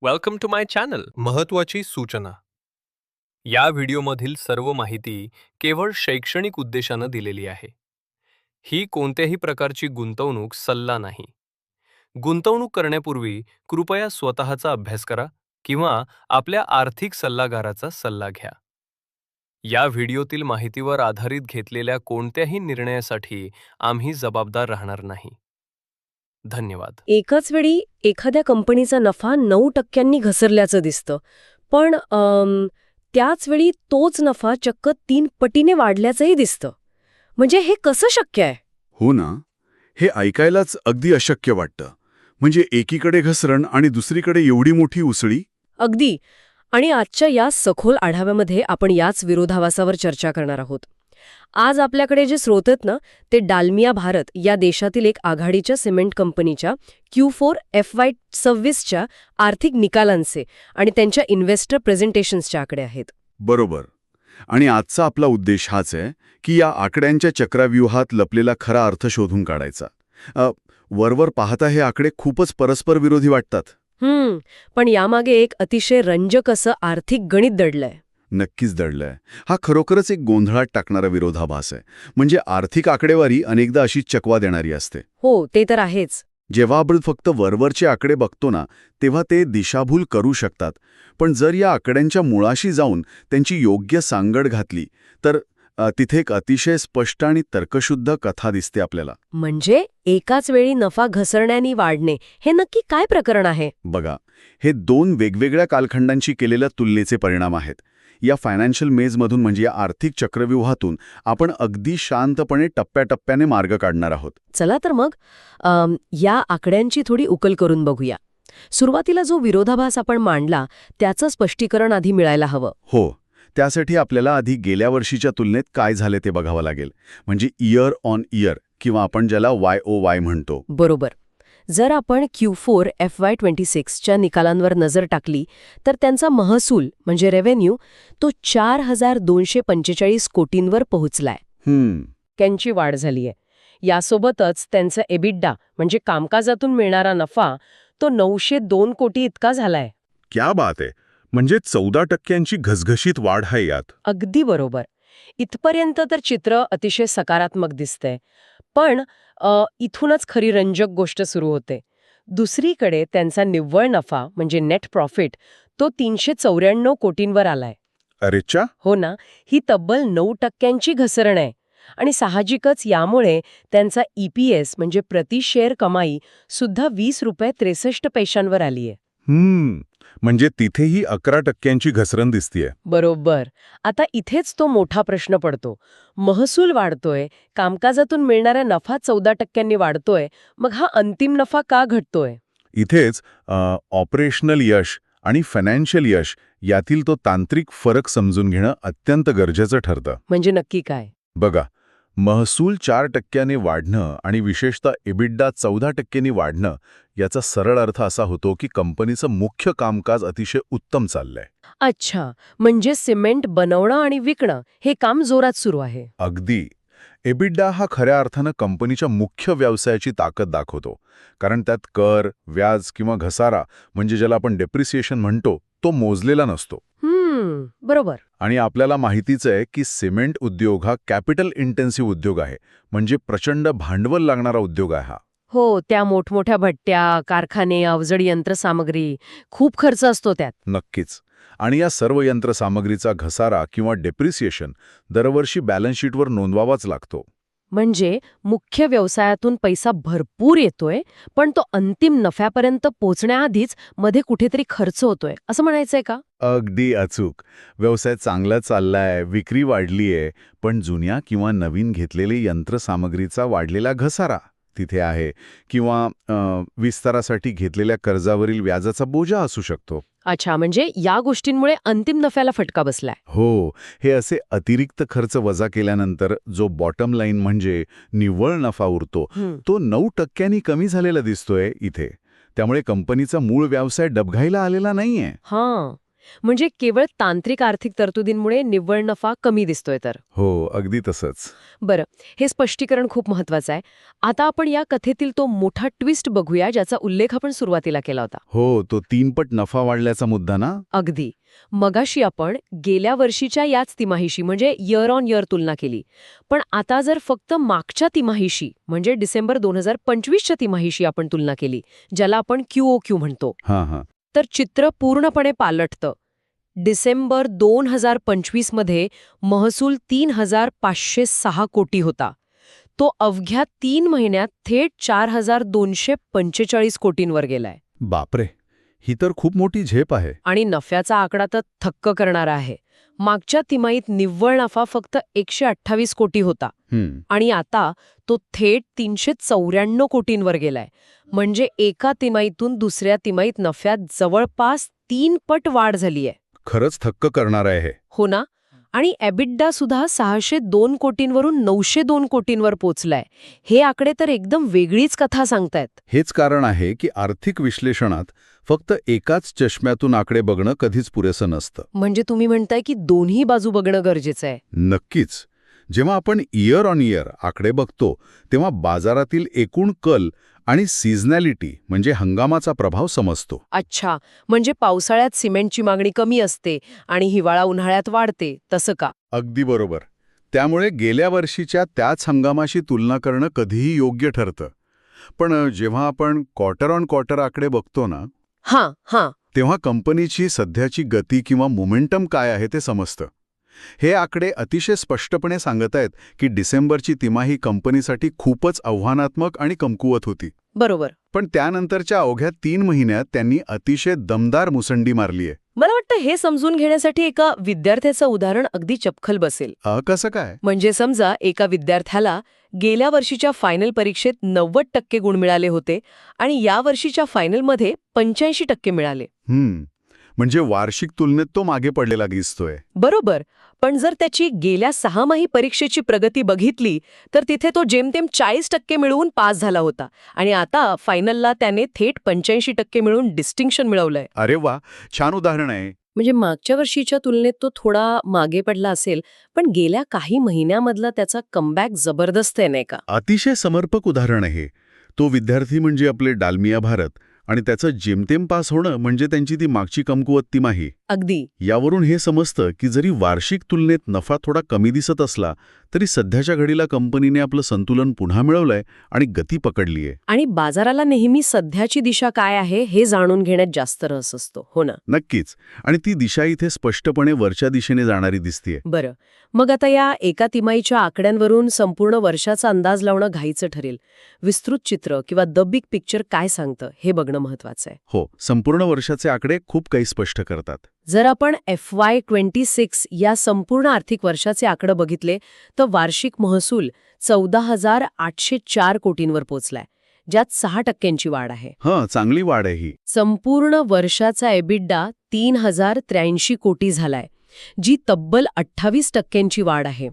Welcome to my channel. महत्त्वाची सूचना. या व्हिडिओमधील सर्व माहिती केवळ शैक्षणिक उद्देशानं दिलेली आहे. ही कोणत्याही प्रकारची गुंतवणूक सल्ला नाही. गुंतवणूक करण्यापूर्वी कृपया स्वतःचा अभ्यास करा किंवा आपल्या आर्थिक सल्लागाराचा सल्ला घ्या. या व्हिडिओतील माहितीवर आधारित घेतलेल्या कोणत्याही निर्णयासाठी आम्ही जबाबदार राहणार नाही. धन्यवाद. एकाच वेळी एखाद्या कंपनीचा नफा 9% घसरल्याचं दिसतं, पण त्याच वेळी तोच नफा चक्क 3 पटीने वाढल्याचंही दिसतं. म्हणजे हे कसं शक्य आहे? हो ना, हे ऐकायलाच अगदी अशक्य वाटतं. म्हणजे एकीकडे घसरण आणि दुसरीकडे एवढी मोठी उसळी. अगदी. आणि आजच्या या सखोल आढाव्यामध्ये आपण याच विरोधाभासावर चर्चा करणार आहोत. आज आपल्याकडे जे स्रोत आहेत ना, ते डालमिया भारत या देशातील एक आघाडीच्या सिमेंट कंपनीच्या Q4 FY26च्या आर्थिक निकालांचे आणि त्यांच्या इन्व्हेस्टर प्रेझेंटेशन्सच्या आकडे आहेत. बरोबर. आणि आजचा आपला उद्देश हाच आहे की या आकड्यांच्या चक्रव्यूहात लपलेला खरा अर्थ शोधून काढायचा. वरवर पाहता हे आकडे खूपच परस्पर विरोधी वाटतात. पण यामागे एक अतिशय रंजक असं आर्थिक गणित दडलंय. नक्कीच दडलंय. हा खरोखरच एक गोंधळात टाकणारा विरोधाभास आहे. म्हणजे आर्थिक आकडेवारी अनेकदा अशी चकवा देणारी असते. हो, ते तर आहेच. जेव्हा आपण फक्त वरवरचे आकडे बघतो ना, तेव्हा ते दिशाभूल करू शकतात. पण जर या आकड्यांच्या मुळाशी जाऊन त्यांची योग्य सांगड घातली तर तिथे एक अतिशय स्पष्ट आणि तर्कशुद्ध कथा दिसते आपल्याला. म्हणजे एकाच वेळी नफा घसरण्यानी वाढणे हे नक्की काय प्रकरण आहे? बघा, हे 2 वेगवेगळ्या कालखंडांशी केलेल्या तुलनेचे परिणाम आहेत. या फायनान्शियल मेजमधून म्हणजे या आर्थिक चक्रव्यूहातून आपण अगदी शांतपणे टप्प्याटप्प्याने मार्ग काढणार आहोत. चला तर मग या आकड्यांची थोडी उकल करून बघूया. सुरुवातीला जो विरोधाभास आपण मांडला त्याचं स्पष्टीकरण आधी मिळायला हवं. हो, त्यासाठी आपल्याला आधी गेल्या वर्षीच्या तुलनेत काय झाले ते बघावं लागेल. म्हणजे इयर ऑन इयर किंवा आपण ज्याला YOY म्हणतो. बरोबर. जर आपण Q4 FY26च्या निकालांवर नजर टाकली तर त्यांचा महसूल म्हणजे रेव्हेन्यू तो 4,245 कोटींवर पोहोचलाय. त्यांची वाढ झालीय. यासोबतच त्यांचं EBITDA म्हणजे कामकाजातून मिळणारा नफा तो 902 कोटी इतका झालाय. क्या बात आहे. म्हणजे 14% घसघशीत वाढ आहे यात. अगदी बरोबर. इथपर्यंत तर चित्र अतिशय सकारात्मक दिसतंय. पण इथूनच खरी रंजक गोष्ट सुरू होते. दुसरीकडे त्यांचा निव्वळ नफा म्हणजे नेट प्रॉफिट तो 394 कोटींवर आलाय. अरेच्चा. हो ना, ही तब्बल 9% घसरण आहे. आणि साहजिकच यामुळे त्यांचा EPS म्हणजे प्रति शेअर कमाई सुद्धा 20 रुपये 63 पैशांवर आलीये. म्हणजे तिथेही 11% घसरण दिसतीये. बरोबर. आता इथेच तो मोठा प्रश्न पडतो. महसूल वाढतोय, कामकाजातून मिळणारा नफा 14% वाढतोय, मग हा अंतिम नफा का घटतोय? इथेच ऑपरेशनल यश आणि फायनान्शियल यश यातील तो तांत्रिक फरक समजून घेणं अत्यंत गरजेचं ठरतं. म्हणजे नक्की काय? बघा, महसूल 4% वाढणं आणि विशेषतः EBITDA 14% वाढणं याचा सरळ अर्थ असा होतो की कंपनीचं मुख्य कामकाज अतिशय उत्तम चाललंय. अच्छा, म्हणजे सिमेंट बनवणं आणि विकणं हे काम जोरात सुरू आहे. अगदी. EBITDA हा खऱ्या अर्थानं कंपनीच्या मुख्य व्यवसायाची ताकद दाखवतो. कारण त्यात कर, व्याज किंवा घसारा म्हणजे ज्याला आपण डेप्रिसिएशन म्हणतो तो मोजलेला नसतो. बरोबर. आणि आपल्याला माहितीच आहे की सिमेंट उद्योग हा कॅपिटल इंटेन्सिव्ह उद्योग आहे. म्हणजे प्रचंड भांडवल लागणारा उद्योग आहे हा. हो, त्या मोठमोठ्या भट्ट्या, कारखाने, अवजड यंत्रसामग्री खूप खर्च असतो त्यात. नक्कीच. आणि या सर्व यंत्रसामग्रीचा घसारा किंवा डेप्रिसिएशन दरवर्षी बॅलन्स शीटवर नोंदवावाच लागतो. म्हणजे मुख्य व्यवसायातून पैसा भरपूर येतोय, पण तो अंतिम नफ्यापर्यंत पोचण्याआधीच मध्ये कुठेतरी खर्च होतोय असं म्हणायचंय का? अगदी अचूक. व्यवसाय चांगला चाललाय, विक्री वाढलीये, पण जुन्या किंवा नवीन घेतलेली यंत्रसामग्रीचा वाढलेला घसारा तिथे आहे किंवा विस्तारासाठी घेतलेल्या कर्जावरील व्याजाचा बोजा असू शकतो. अच्छा, म्हणजे या गोष्टींमुळे अंतिम नफ्याला फटका बसलाय. हो, हे असे अतिरिक्त खर्च वजा केल्यानंतर जो बॉटम लाईन म्हणजे निव्वळ नफा उरतो तो 9% कमी झालेला दिसतोय इथे. त्यामुळे कंपनीचा मूळ व्यवसाय डबघाईला आलेला नाहीये. हां, म्हणजे केवळ तांत्रिक आर्थिक तरतुदींमुळे निव्वळ नफा कमी दिसतोय तर. हो, अगदी तसंच. बरं, हे स्पष्टीकरण खूप महत्वाचं आहे. आता आपण या कथेतील तो मोठा ट्विस्ट बघूया ज्याचा उल्लेख आपण सुरुवातीला केला होता. हो, तो 3 पट नफा वाढल्याचा मुद्दा ना? अगदी. मगाशी आपण गेल्या वर्षीच्या याच तिमाहीशी म्हणजे इयर ऑन इयर तुलना केली. पण आता जर फक्त मागच्या तिमाहीशी म्हणजे डिसेंबर 2025च्या तिमाहीशी आपण तुलना केली, ज्याला आपण QOQ म्हणतो, हां, हां. तर चित्र पूर्णपणे पालटतं. डिसेंबर 2025 मध्ये महसूल 3,506 कोटी होता. तो अवघ्या 3 महिन्यात थेट 4,245 कोटींवर गेलाय. बापरे, ही तर खूप मोठी झेप आहे. आणि नफ्याचा आकडा तर थक्क करणारा आहे. मागच्या तिमाहीत निव्वळ नफा फक्त 128 कोटी होता आणि आता तो थेट 394 कोटींवर गेलाय. म्हणजे एका तिमाहीतून दुसऱ्या तिमाहीत नफ्यात जवळपास 3 पट वाढ झालीय. खरंच थक्क करणार आहे हे. हो ना? आणि एबिडा सुद्धा 602 कोटींवरून 902 कोटींवर पोचलाय. हे आकडे तर एकदम वेगळीच कथा सांगतायत. हेच कारण आहे की आर्थिक विश्लेषणात फक्त एकाच चष्म्यातून आकडे बघणं कधीच पुरेसं नसतं. म्हणजे तुम्ही म्हणताय की दोन्ही बाजू बघणं गरजेचं आहे. नक्कीच. जेव्हा आपण इयर ऑन इयर आकडे बघतो तेव्हा बाजारातील एकूण कल आणि सीझनॅलिटी म्हणजे हंगामाचा प्रभाव समजतो. अच्छा, म्हणजे पावसाळ्यात सिमेंटची मागणी कमी असते आणि हिवाळा उन्हाळ्यात वाढते, तसं का? अगदी बरोबर. त्यामुळे गेल्या वर्षीच्या त्याच हंगामाशी तुलना करणं कधीही योग्य ठरतं. पण जेव्हा आपण क्वार्टर ऑन क्वार्टर आकडे बघतो ना, हां. तेव्हा कंपनीची सध्याची गती किंवा मोमेंटम काय आहे ते समजतं. हे आकडे अतिशय स्पष्टपणे सांगत आहेत की डिसेंबरची तिमाही कंपनीसाठी खूपच आव्हानात्मक आणि कमकुवत होती. बरोबर. पण त्यानंतरच्या अवघ्या 3 महिन्यात त्यांनी अतिशय दमदार मुसंडी मारलीय. मला वाटतं हे समजून घेण्यासाठी एका विद्यार्थ्याचं उदाहरण अगदी चपखल बसेल. कसं काय? म्हणजे समजा एका विद्यार्थ्याला गेल्या वर्षीच्या फायनल परीक्षेत 90% गुण मिळाले होते आणि या वर्षीच्या फायनलमध्ये 85% मिळाले. म्हणजे वार्षिक तुलनेत तो मागे पडलेला दिसतोय. बरोबर. पण जर त्याची गेल्या 6 परीक्षेची प्रगती बघितली तर तिथे तो जेमतेम 40% मिळवून पास झाला होता आणि आता फायनलला त्याने थेट 85% मिळवून डिस्टिंक्शन मिळवलंय. अरे वा, छान उदाहरण आहे. म्हणजे मागच्या वर्षीच्या तुलनेत तो थोडा मागे पडला असेल, पण गेल्या काही महिन्यामधला त्याचा कमबॅक जबरदस्त आहे, नाही का? अतिशय समर्पक उदाहरण आहे. तो विद्यार्थी म्हणजे आपले डालमिया भारत आणि त्याचं जेमतेम पास होणं म्हणजे त्यांची ती मागची कमकुवत तिमाही. अगदी. यावरून हे समजतं की जरी वार्षिक तुलनेत नफा थोडा कमी दिसत असला तरी सध्याच्या घडीला कंपनीने आपलं संतुलन पुन्हा मिळवलंय आणि गती पकडलीये. आणि बाजाराला नेहमी सध्याची दिशा काय आहे हे जाणून घेण्यात जास्त रस असतो, हो ना? नक्कीच. आणि ती दिशा इथे स्पष्टपणे वरच्या दिशेने जाणारी दिसतीये. बरं, मग आता या एका तिमाहीच्या आकड्यांवरून संपूर्ण वर्षाचा अंदाज लावणं घाईचं ठरेल. विस्तृत चित्र किंवा द बिग पिक्चर काय सांगतं हे बघणं महत्वाचं आहे. हो, संपूर्ण वर्षाचे आकडे खूप काही स्पष्ट करतात. जर आपण FY26 या संपूर्ण आर्थिक वर्षाचे आकडे बघितले तर वार्षिक महसूल 14,804 कोटींवर पोचलाय, ज्यात 6% वाढ आहे. चांगली वाढ आहे ही. संपूर्ण वर्षाचा एबिडा 3,083 कोटी झालाय, जी तब्बल 28% वाढ आहे.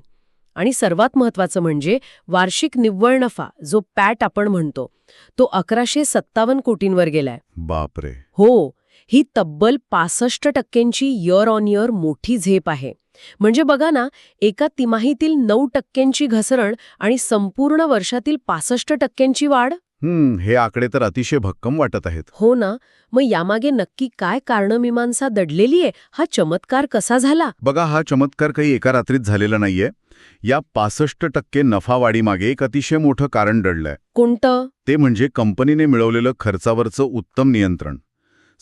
आणि सर्वात महत्वाचं म्हणजे वार्षिक निव्वळ नफा जो पॅट आपण म्हणतो तो 1,157 कोटींवर गेलाय. बापरे. हो, ही तब्बल 65% इयर ऑन इयर मोठी झेप आहे. म्हणजे बघा ना, एका तिमाहीतील 9% घसरण आणि संपूर्ण वर्षातील 65% वाढ. हे आकडे तर अतिशय भक्कम वाटत आहेत. हो ना. मग यामागे नक्की काय कारणमीमांसा दडलेली आहे? हा चमत्कार कसा झाला? बघा, हा चमत्कार काही एका रात्रीत झालेला नाहीये. या 65% नफावाढीमागे एक अतिशय मोठं कारण दडलंय. कोणतं? ते म्हणजे कंपनीने मिळवलेलं खर्चावरचं उत्तम नियंत्रण.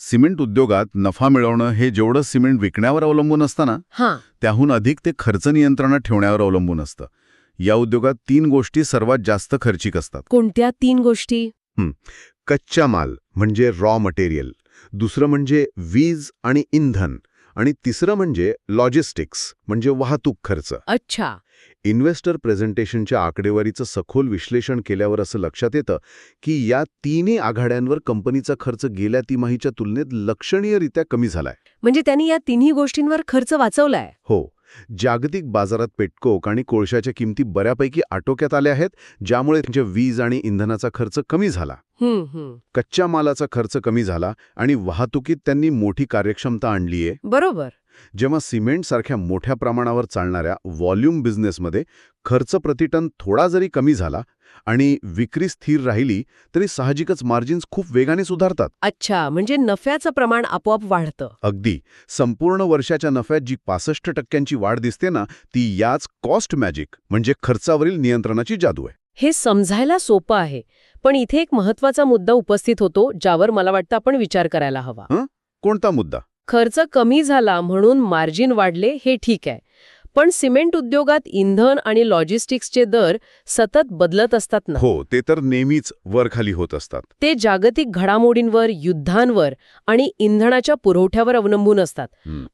सिमेंट उद्योगात नफा मिळवणं हे जेवढं सिमेंट विकण्यावर अवलंबून असतं ना, त्याहून अधिक ते खर्च नियंत्रणात ठेवण्यावर अवलंबून असतं. या उद्योगात 3 गोष्टी सर्वात जास्त खर्चिक असतात. कोणत्या 3 गोष्टी? कच्चा माल म्हणजे रॉ मटेरियल, दुसरं म्हणजे वीज आणि इंधन, आणि तिसरं म्हणजे लॉजिस्टिक्स म्हणजे वाहतूक खर्च. अच्छा. इन्व्हेस्टर प्रेझेंटेशनच्या आकडेवारीचं सखोल विश्लेषण केल्यावर असं लक्षात येतं की या 3 आघाड्यांवर कंपनीचा खर्च गेल्या तिमाहीच्या तुलनेत लक्षणीयरित्या कमी झालाय. म्हणजे त्यांनी या 3 गोष्टींवर खर्च वाचवलाय. हो, जागतिक बाजारात पेटकोक आणि कोळशाच्या किमती बऱ्यापैकी आटोक्यात आल्या आहेत, ज्यामुळे त्यांच्या वीज आणि इंधनाचा खर्च कमी झाला. कच्च्या मालाचा खर्च कमी झाला आणि वाहतुकीत त्यांनी मोठी कार्यक्षमता आणलीये. बरोबर. जेव्हा सिमेंटसारख्या मोठ्या प्रमाणावर चालणाऱ्या व्हॉल्यूम बिझनेसमध्ये खर्च प्रतिटन थोडा जरी कमी झाला आणि विक्री स्थिर राहिली तरी साहजिकच मार्जिन्स खूप वेगाने सुधारतात. अच्छा, म्हणजे नफ्याचं प्रमाण आपोआप वाढतं. अगदी. संपूर्ण वर्षाच्या नफ्यात जी 65% वाढ दिसते ना, ती याच कॉस्ट मॅजिक म्हणजे खर्चावरील नियंत्रणाची जादू आहे. हे समजायला सोपं आहे, पण इथे एक महत्वाचा मुद्दा उपस्थित होतो ज्यावर मला वाटतं आपण विचार करायला हवा. कोणता मुद्दा? खर्च कमी झाला म्हणून मार्जिन वाढले हे ठीक आहे, पण सिमेंट उद्योगात इंधन आणि लॉजिस्टिक्सचे दर सतत बदलत असतात ना. हो, ते तर नेहमीच वरखाली होत असतात. ते जागतिक घडामोडींवर, युद्धांवर आणि इंधनाच्या पुरवठ्यावर अवलंबून असतात.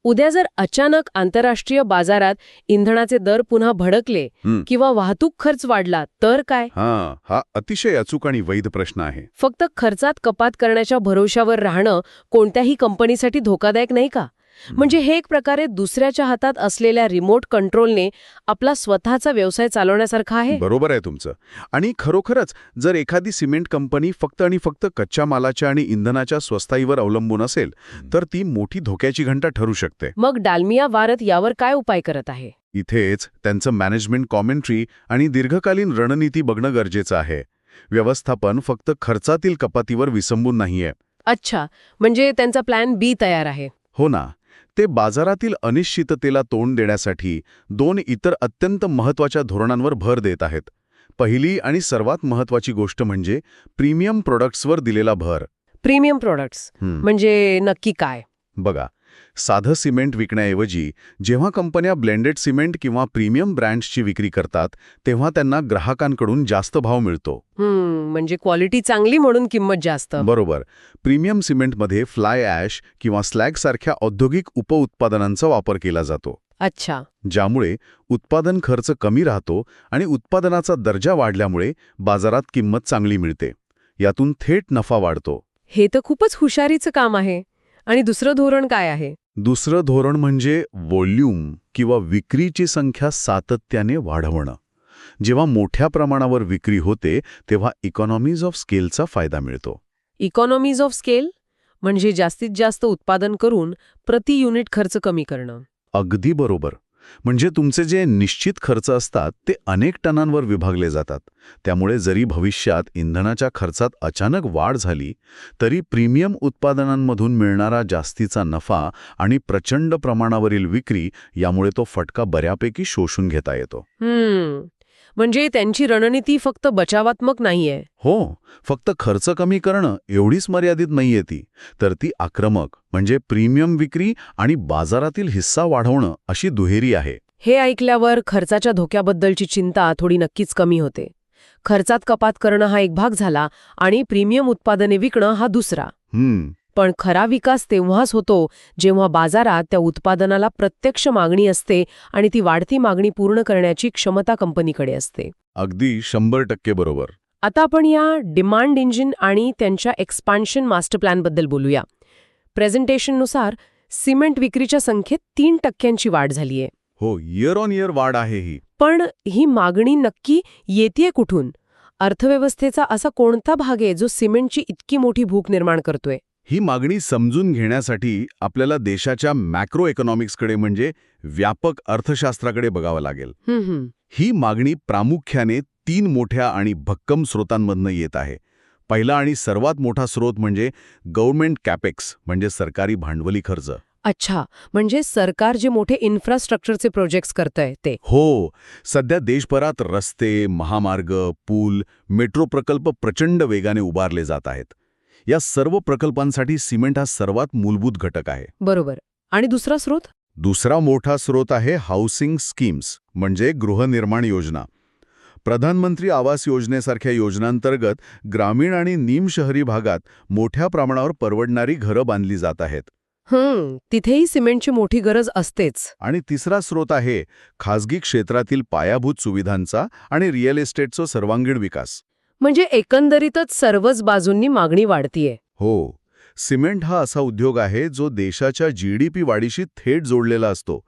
उद्या जर अचानक आंतरराष्ट्रीय बाजारात इंधनाचे दर पुन्हा भडकले किंवा वाहतूक खर्च वाढला तर काय? हा अतिशय अचूक आणि वैध प्रश्न आहे. फक्त खर्चात कपात करण्याच्या भरोशावर राहणं कोणत्याही कंपनीसाठी धोकादायक नाही का? म्हणजे हे एक प्रकारे दुसऱ्याच्या हातात असलेल्या रिमोट कंट्रोलने आपला स्वतःचा व्यवसाय चालवण्यासारखा आहे. बरोबर आहे तुमचं. आणि खरोखरच जर एखादी सिमेंट कंपनी फक्त आणि फक्त कच्च्या मालाच्या आणि इंधनाच्या स्वस्ताईवर अवलंबून असेल तर ती मोठी धोक्याची घंटा ठरू शकते. मग डालमिया भारत यावर काय उपाय करत आहे? इथेच त्यांचं मॅनेजमेंट कॉमेंट्री आणि दीर्घकालीन रणनीती बघणं गरजेचं आहे. व्यवस्थापन फक्त खर्चातील कपातीवर विसंबून नाहीये. अच्छा, म्हणजे त्यांचा प्लॅन बी तयार आहे. हो ना. ते बाजारातील अनिश्चिततेला तोंड देण्यासाठी 2 इतर अत्यंत महत्त्वाच्या धोरणांवर भर देत आहेत. पहिली आणि सर्वात महत्त्वाची गोष्ट म्हणजे प्रीमियम प्रोडक्ट्सवर दिलेला भर. प्रीमियम प्रोडक्ट्स म्हणजे नक्की काय? बघा, साधं सिमेंट विकण्याऐवजी जेव्हा कंपन्या ब्लेंडेड सिमेंट किंवा प्रीमियम ब्रँड्सची विक्री करतात तेव्हा त्यांना ग्राहकांकडून जास्त भाव मिळतो. म्हणजे क्वालिटी चांगली म्हणून किंमत जास्त. बरोबर. प्रीमियम सिमेंटमध्ये फ्लाय ॲश किंवा स्लॅगसारख्या औद्योगिक उपउत्पादनांचा वापर केला जातो. अच्छा. ज्यामुळे उत्पादन खर्च कमी राहतो आणि उत्पादनाचा दर्जा वाढल्यामुळे बाजारात किंमत चांगली मिळते. यातून थेट नफा वाढतो. हे तर खूपच हुशारीचं काम आहे. आणि दुसरं धोरण काय आहे? दुसरं धोरण म्हणजे व्हॉल्यूम किंवा विक्रीची संख्या सातत्याने वाढवणं. जेव्हा मोठ्या प्रमाणावर विक्री होते तेव्हा इकॉनॉमीज ऑफ स्केलचा फायदा मिळतो. इकॉनॉमीज ऑफ स्केल म्हणजे जास्तीत जास्त उत्पादन करून प्रति युनिट खर्च कमी करणं. अगदी बरोबर. म्हणजे तुमचे जे निश्चित खर्च असतात ते अनेक टनांवर विभागले जातात. त्यामुळे जरी भविष्यात इंधनाच्या खर्चात अचानक वाढ झाली तरी प्रीमियम उत्पादनांमधून मिळणारा जास्तीचा नफा आणि प्रचंड प्रमाणावरील विक्री यामुळे तो फटका बऱ्यापैकी शोषून घेता येतो. म्हणजे त्यांची रणनीती फक्त बचावात्मक नाहीये. हो, फक्त खर्च कमी करणं एवढीच मर्यादित नाहीये ती, तर ती आक्रमक म्हणजे प्रीमियम विक्री आणि बाजारातील हिस्सा वाढवणं अशी दुहेरी आहे. हे ऐकल्यावर खर्चाच्या धोक्याबद्दलची चिंता थोडी नक्कीच कमी होते. खर्चात कपात करणं हा एक भाग झाला आणि प्रीमियम उत्पादने विकणं हा दुसरा. पण खरा विकास तेव्हाच होतो जेव्हा बाजारात त्या उत्पादनाला प्रत्यक्ष मागणी असते आणि ती वाढती मागणी पूर्ण करण्याची क्षमता कंपनीकडे असते. अगदी 100% बरोबर. आता आपण या डिमांड इंजिन आणि त्यांच्या एक्सपान्शन मास्टर प्लॅनबद्दल बोलूया. प्रेझेंटेशननुसार सिमेंट विक्रीच्या संख्येत 3% वाढ झालीये. हो, इयर ऑन इयर वाढ आहे ही. पण ही मागणी नक्की येतेय कुठून? अर्थव्यवस्थेचा असा कोणता भाग आहे जो सिमेंटची इतकी मोठी भूक निर्माण करतोय? ही मागणी समजून घेण्यासाठी आपल्याला देशाच्या मॅक्रो इकॉनॉमिक्सकडे म्हणजे व्यापक अर्थशास्त्राकडे बघावं लागेल. ही मागणी प्रामुख्याने 3 मोठ्या आणि भक्कम स्रोतांमधनं येत आहे. पहिला आणि सर्वात मोठा स्रोत म्हणजे गव्हर्नमेंट कॅपेक्स म्हणजे सरकारी भांडवली खर्च. अच्छा, म्हणजे सरकार जे मोठे इन्फ्रास्ट्रक्चरचे प्रोजेक्ट्स करतंय ते. हो, सध्या देशभरात रस्ते, महामार्ग, पूल, मेट्रो प्रकल्प प्रचंड वेगाने उभारले जात आहेत. या सर्व प्रकल्पांसाठी सिमेंट हा सर्वात मूलभूत घटक आहे. बरोबर. आणि दुसरा स्रोत? दुसरा मोठा स्रोत आहे हाऊसिंग स्कीम्स म्हणजे गृहनिर्माण योजना. प्रधानमंत्री आवास योजनेसारख्या योजनांतर्गत ग्रामीण आणि निमशहरी भागात मोठ्या प्रमाणावर परवडणारी घरं बांधली जात आहेत. तिथेही सिमेंटची मोठी गरज असतेच. आणि तिसरा स्रोत आहे खासगी क्षेत्रातील पायाभूत सुविधांचा आणि रिअल एस्टेटचा सर्वांगीण विकास. म्हणजे एकंदरीतच सर्वच बाजूंनी मागणी वाढतीये. हो, सिमेंट हा असा उद्योग आहे जो देशाच्या GDP वाढीशी थेट जोडलेला असतो.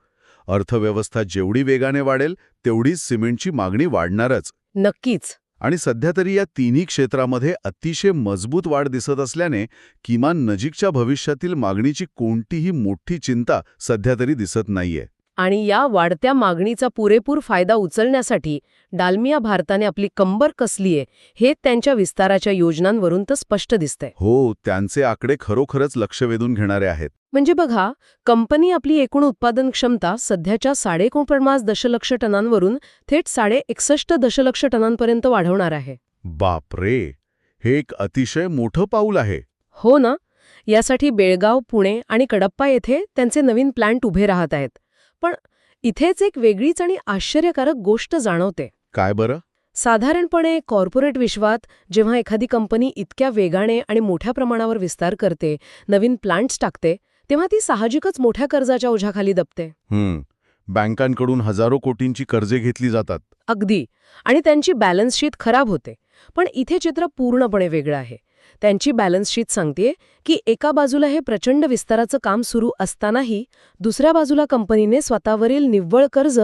अर्थव्यवस्था जेवढी वेगाने वाढेल तेवढीच सिमेंटची मागणी वाढणारच. नक्कीच. आणि सध्या तरी या तिन्ही क्षेत्रामध्ये अतिशय मजबूत वाढ दिसत असल्याने किमान नजीकच्या भविष्यातील मागणीची कोणतीही मोठी चिंता सध्या तरी दिसत नाहीये. आणि या वाढत्या मागणीचा पुरेपूर फायदा उचलण्यासाठी डालमिया भारताने आपली कंबर कसलीये हे त्यांच्या विस्ताराच्या योजनांवरून तर स्पष्ट दिसतंय. हो, त्यांचे आकडे खरोखरच लक्ष वेधून घेणारे आहेत. म्हणजे बघा, कंपनी आपली एकूण उत्पादन क्षमता सध्याच्या 49.5 दशलक्ष टनांवरून थेट 61 दशलक्ष टनांपर्यंत वाढवणार आहे. बापरे, हे एक अतिशय मोठं पाऊल आहे. हो ना. यासाठी बेळगाव, पुणे आणि कडप्पा येथे त्यांचे नवीन प्लांट उभे राहत आहेत. पण इथेच एक वेगळीच आणि आश्चर्यकारक गोष्ट जाणवते. काय बरं? साधारणपणे कॉर्पोरेट विश्वात जेव्हा एखादी कंपनी इतक्या वेगाने आणि मोठ्या प्रमाणावर विस्तार करते, नवीन प्लांट्स टाकते, तेव्हा ती साहजिकच मोठ्या कर्जाच्या ओझ्याखाली दबते. बँकांकडून हजारो कोटींची कर्जे घेतली जातात. अगदी. आणि त्यांची बॅलन्स शीट खराब होते. पण इथे चित्र पूर्णपणे वेगळं आहे. त्यांची बॅलन्स शीट सांगतेय की एका बाजूला हे प्रचंड विस्ताराचं काम सुरू असतानाही दुसऱ्या बाजूला कंपनीने स्वतःवरील निव्वळ कर्ज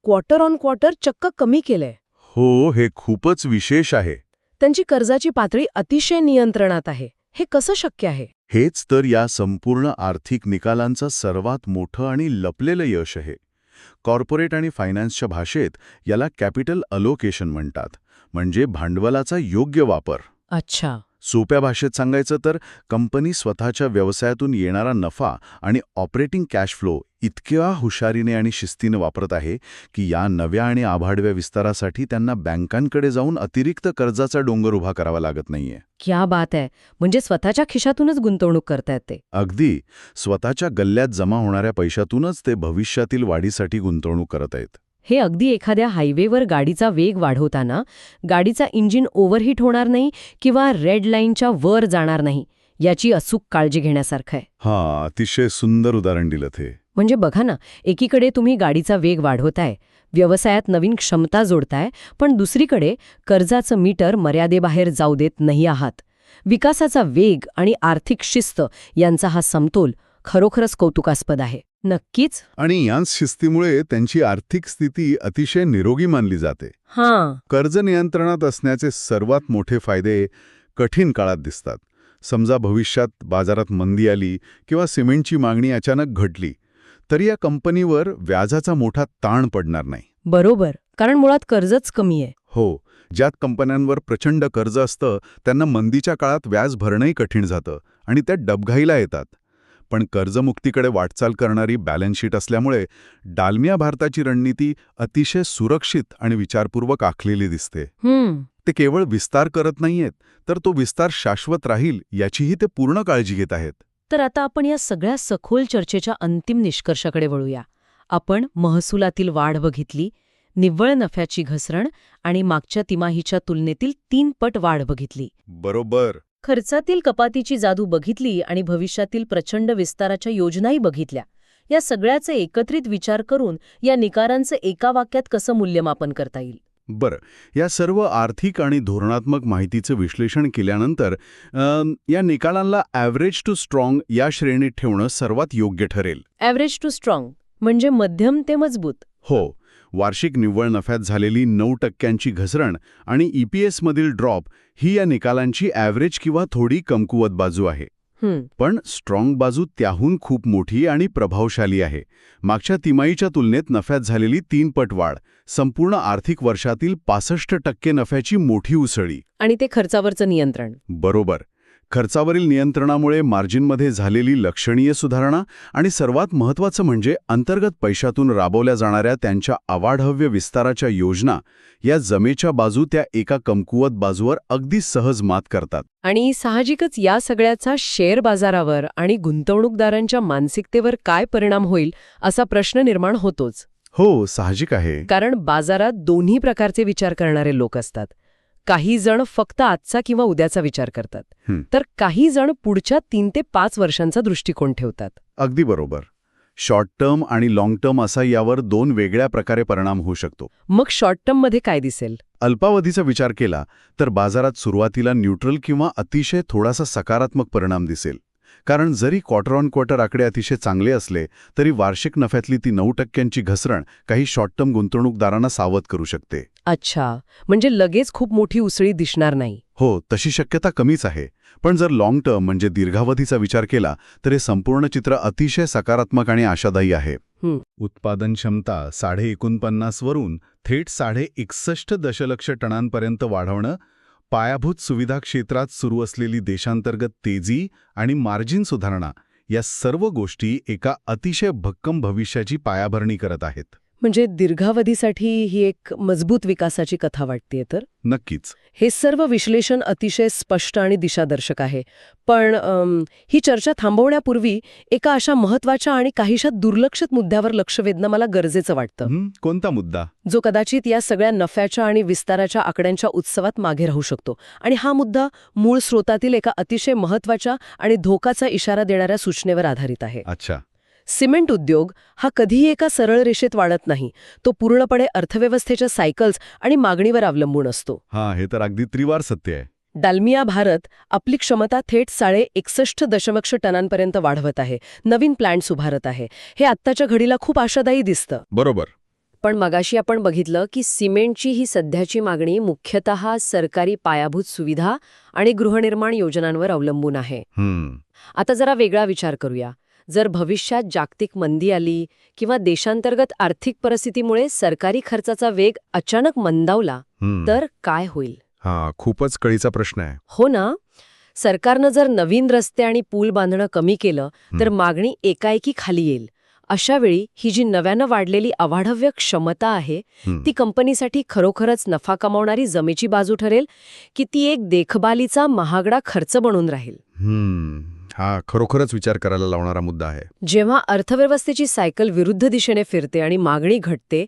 क्वार्टर ऑन क्वार्टर चक्क कमी केलंय. हो, हे खूपच विशेष आहे. त्यांची कर्जाची पातळी अतिशय नियंत्रणात आहे. हे कसं शक्य आहे? हेच तर या संपूर्ण आर्थिक निकालांचं सर्वात मोठं आणि लपलेलं यश आहे. कॉर्पोरेट आणि फायनान्सच्या भाषेत याला कॅपिटल अलोकेशन म्हणतात, म्हणजे भांडवलाचा योग्य वापर. अच्छा. सोप्या भाषेत सांगायचं तर कंपनी स्वतःच्या व्यवसायातून येणारा नफा आणि ऑपरेटिंग कॅश फ्लो इतक्या हुशारीने आणि शिस्तीने वापरत आहे की या नव्या आणि आभाडव्या विस्तारासाठी त्यांना बँकांकडे जाऊन अतिरिक्त कर्जाचा डोंगर उभा करावा लागत नाहीये. क्या बात आहे. म्हणजे स्वतःच्या खिशातूनच गुंतवणूक करतायत ते. अगदी. स्वतःच्या गल्ल्यात जमा होणाऱ्या पैशातूनच ते भविष्यातील वाढीसाठी गुंतवणूक करत आहेत. हे अगदी एखाद्या हायवेवर गाडीचा वेग वाढवताना गाडीचा इंजिन ओव्हरहीट होणार नाही किंवा रेड लाईनच्या वर जाणार नाही याची अचूक काळजी घेण्यासारखं आहे. हां, अतिशय सुंदर उदाहरण दिलं ते. म्हणजे बघा ना, एकीकडे तुम्ही गाडीचा वेग वाढवताय, व्यवसायात नवीन क्षमता जोडताय, पण दुसरीकडे कर्जाचं मीटर मर्यादेबाहेर जाऊ देत नाही आहात. विकासाचा वेग आणि आर्थिक शिस्त यांचा हा समतोल खरोखरच कौतुकास्पद आहे. नक्कीच. आणि याच शिस्तीमुळे त्यांची आर्थिक स्थिती अतिशय निरोगी मानली जाते. हां. कर्ज नियंत्रणात असण्याचे सर्वात मोठे फायदे कठीण काळात दिसतात. समजा भविष्यात बाजारात मंदी आली किंवा सिमेंटची मागणी अचानक घटली, तरी या कंपनीवर व्याजाचा मोठा ताण पडणार नाही. बरोबर. कारण मुळात कर्जच कमी आहे. हो, ज्यात कंपन्यांवर प्रचंड कर्ज असतं त्यांना मंदीच्या काळात व्याज भरणंही कठीण जातं आणि त्या डबघाईला येतात. पण कर्जमुक्तीकडे वाटचाल करणारी बॅलन्स शीट असल्यामुळे डालमिया भारताची रणनीती अतिशय सुरक्षित आणि विचारपूर्वक आखलेली दिसते. ते केवळ विस्तार करत नाहीयेत, तर तो विस्तार शाश्वत राहील याचीही ते पूर्ण काळजी घेत आहेत. तर आता आपण या सगळ्या सखोल चर्चेच्या अंतिम निष्कर्षाकडे वळूया. आपण महसुलातील वाढ बघितली, निव्वळ नफ्याची घसरण आणि मागच्या तिमाहीच्या तुलनेतील 3 पट वाढ बघितली. बरोबर. खर्चातील कपातीची जादू बघितली आणि भविष्यातील प्रचंड विस्ताराच्या योजनाही बघितल्या. या सगळ्याचे एकत्रित विचार करून या निकालांचं एका वाक्यात कसं मूल्यमापन करता येईल? बरं, या सर्व आर्थिक आणि धोरणात्मक माहितीचं विश्लेषण केल्यानंतर या निकालांना ॲव्हरेज टू स्ट्रॉंग या श्रेणीत ठेवणं सर्वात योग्य ठरेल. ॲव्हरेज टू स्ट्रॉंग म्हणजे मध्यम ते मजबूत. हो, वार्षिक निव्वळ नफ्यात झालेली 9% घसरण आणि EPSमधील ड्रॉप ही या निकालांची ॲव्हरेज किंवा थोडी कमकुवत बाजू आहे. पण स्ट्रॉंग बाजू त्याहून खूप मोठी आणि प्रभावशाली आहे. मागच्या तिमाहीच्या तुलनेत नफ्यात झालेली 3 पट वाढ, संपूर्ण आर्थिक वर्षातील 65% नफ्याची मोठी उसळी. आणि ते खर्चावरचं नियंत्रण. बरोबर. खर्चावरील नियंत्रणामुळे मार्जिनमध्ये झालेली लक्षणीय सुधारणा आणि सर्वात महत्त्वाचं म्हणजे अंतर्गत पैशातून राबवल्या जाणाऱ्या त्यांच्या अवाढव्य विस्ताराच्या योजना या जमेच्या बाजू त्या एका कमकुवत बाजूवर अगदी सहज मात करतात. आणि साहजिकच या सगळ्याचा शेअर बाजारावर आणि गुंतवणूकदारांच्या मानसिकतेवर काय परिणाम होईल असा प्रश्न निर्माण होतोच. हो, साहजिक आहे. कारण बाजारात दोन्ही प्रकारचे विचार करणारे लोक असतात. काही जण फक्त आजचा किंवा उद्याचा विचार करतात, तर काही जण पुढच्या 3 ते 5 वर्षांचा दृष्टिकोन ठेवतात. अगदी बरोबर. शॉर्ट टर्म आणि लाँग टर्म असा यावर 2 वेगळ्या प्रकारे परिणाम होऊ शकतो. मग शॉर्ट टर्ममध्ये काय दिसेल? अल्पावधीचा विचार केला तर बाजारात सुरुवातीला न्यूट्रल किंवा अतिशय थोडासा सकारात्मक परिणाम दिसेल. कारण जरी क्वार्टर ऑन क्वार्टर आकडे अतिशय चांगले असले तरी वार्षिक नफ्यातली ती 9% घसरण काही शॉर्ट टर्म गुंतवणूकदारांना सावध करू शकते. अच्छा, म्हणजे लगेच खूप मोठी उसळी दिसणार नाही. हो, तशी शक्यता कमीच आहे. पण जर लाँग टर्म म्हणजे दीर्घावधीचा विचार केला तर हे संपूर्ण चित्र अतिशय सकारात्मक आणि आशादायी आहे. उत्पादन क्षमता 49.5 वरून थेट 61.5 दशलक्ष टनांपर्यंत वाढवणं, पायाभूत सुविधा क्षेत्रात सुरू असलेली देशांतर्गत तेजी आणि मार्जिन सुधारणा या सर्व गोष्टी एका अतिशय भक्कम भविष्याची पायाभरणी करत आहेत. म्हणजे दीर्घावधीसाठी ही एक मजबूत विकासाची कथा वाटतेय तर. नक्कीच. हे सर्व विश्लेषण अतिशय स्पष्ट आणि दिशादर्शक आहे. पण ही चर्चा थांबवण्यापूर्वी एका अशा महत्वाच्या आणि काहीशा दुर्लक्षित मुद्द्यावर लक्ष वेधणं मला गरजेचं वाटतं. कोणता मुद्दा? जो कदाचित या सगळ्या नफ्याच्या आणि विस्ताराच्या आकड्यांच्या उत्सवात मागे राहू शकतो. आणि हा मुद्दा मूळ स्रोतातील एका अतिशय महत्वाच्या आणि धोकाचा इशारा देणाऱ्या सूचनेवर आधारित आहे. अच्छा. सिमेंट उद्योग हा कधीही एका सरळ रेषेत वाढत नाही. तो पूर्णपणे अर्थव्यवस्थेच्या सायकल्स आणि मागणीवर अवलंबून असतो. हां, हे तर अगदी त्रिवार सत्य आहे. डाल्मिया भारत आपली क्षमता थेट 61.5 दशलक्ष टनांपर्यंत वाढवत आहे. नवीन प्लांट्स उभारत आहे. हे आत्ताच्या घडीला खूप आशादायी दिसतं. बरोबर. पण मगाशी आपण बघितलं की सिमेंटची ही सध्याची मागणी मुख्यतः सरकारी पायाभूत सुविधा आणि गृहनिर्माण योजनांवर अवलंबून आहे. आता जरा वेगळा विचार करूया. जर भविष्यात जागतिक मंदी आली किंवा देशांतर्गत आर्थिक परिस्थितीमुळे सरकारी खर्चाचा वेग अचानक मंदावला तर काय होईल? हा, खूपच कळीचा प्रश्न आहे. हो ना. सरकारनं जर नवीन रस्ते आणि पूल बांधणं कमी केलं तर मागणी एकाएकी खाली येईल. अशा वेळी ही जी नव्यानं वाढलेली अवाढव्य क्षमता आहे ती कंपनीसाठी खरोखरच नफा कमावणारी जमेची बाजू ठरेल की ती एक देखभालीचा महागडा खर्च बनून राहील? हा खरोखरच विचार करायला लावणारा मुद्दा आहे. जेव्हा अर्थव्यवस्थेची सायकल विरुद्ध दिशेने फिरते आणि मागणी घटते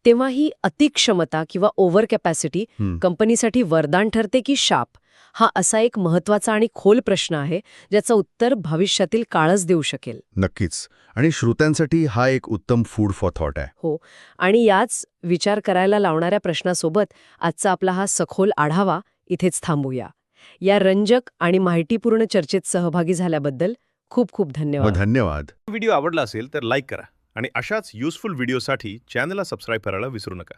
तेव्हा ही अतिक्षमता किंवा ओव्हर कॅपॅसिटी कंपनीसाठी वरदान ठरते की शाप? हा असा एक महत्वाचा आणि खोल प्रश्न आहे ज्याचं उत्तर भविष्यातील काळच देऊ शकेल. नक्कीच. आणि श्रोत्यांसाठी हा एक उत्तम फूड फॉर थॉट आहे. हो. आणि याच विचार करायला लावणाऱ्या प्रश्नासोबत आजचा आपला हा सखोल आढावा इथेच थांबूया. या रंजक आणि माहितीपूर्ण चर्चेत सहभागी झाल्याबद्दल खूप खूप धन्यवाद. धन्यवाद. व्हिडिओ आवडला असेल तर लाईक करा आणि अशाच युजफुल व्हिडिओसाठी चॅनलला सबस्क्राईब करायला विसरू नका.